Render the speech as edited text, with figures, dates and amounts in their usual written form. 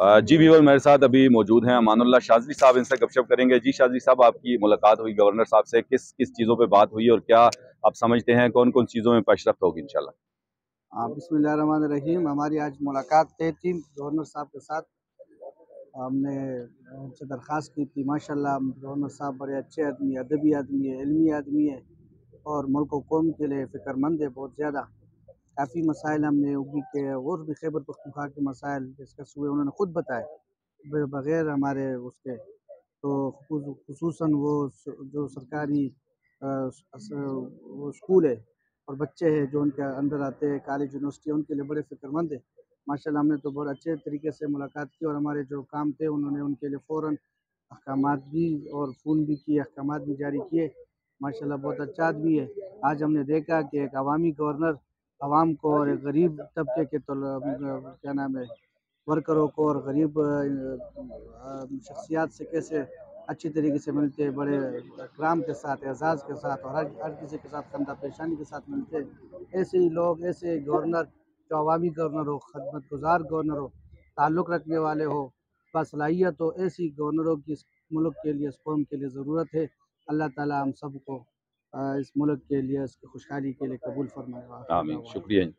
जी Weaver मेरे साथ अभी मौजूद हैं अमानुल्लाह शाज़ली साहब, इनसे गपशप करेंगे। जी शाज़ली साहब, आपकी मुलाकात हुई गवर्नर साहब से, किस किस चीज़ों पे बात हुई और क्या आप समझते हैं कौन कौन चीज़ों में पेशरफ्त होगी इंशाल्लाह? बिस्मिल्लाहिर्रहमानिर्रहीम। हमारी आज मुलाकात तय थी गवर्नर साहब के साथ। हमने उनसे दरख्वास्त की थी। माशाल्लाह गवर्नर साहब बड़े अच्छे आदमी, अदबी आदमी है, इल्मी आदमी है और मुल्क व कौम के लिए फ़िक्रमंद है बहुत ज़्यादा। काफ़ी मसाइल हमने उनकी के और भी खैबर पख्तूनख्वा के मसाइल डिस्कस हुए, उन्होंने खुद बताए बग़ैर हमारे उसके। तो खुसूसन वो जो सरकारी वो स्कूल है और बच्चे हैं जो उनके अंदर आते हैं, कॉलेज यूनिवर्सिटी, उनके लिए बड़े फ़िक्रमंद है। माशाल्लाह हमने तो बहुत अच्छे तरीके से मुलाकात की और हमारे जो काम थे उन्होंने उनके लिए फ़ौरन अहकामात भी और फ़ोन भी किए, अहकामात भी जारी किए। माशाल्लाह बहुत अच्छा आदमी है। आज हमने देखा कि एक अवामी गवर्नर आवाम को और एक गरीब तबके के क्या नाम है वर्करों को और गरीब शख्सियात से कैसे अच्छी तरीके से मिलते हैं, बड़े इकराम के साथ, एजाज़ के साथ और हर किसी के साथ कंधा पेशानी के साथ मिलते हैं। ऐसे ही लोग, ऐसे गवर्नर जो अवामी गवर्नर हो, खदमतगुज़ार गवर्नर हो, ताल्लुक़ रखने वाले हो, बासलाहियत हो, ऐसी गवर्नरों की इस मुल्क के लिए, इस कौम के लिए ज़रूरत है। अल्लाह ताला हम सबको इस मुल्क के लिए, इसकी खुशहाली के लिए कबूल फरमाए। आमीन, शुक्रिया।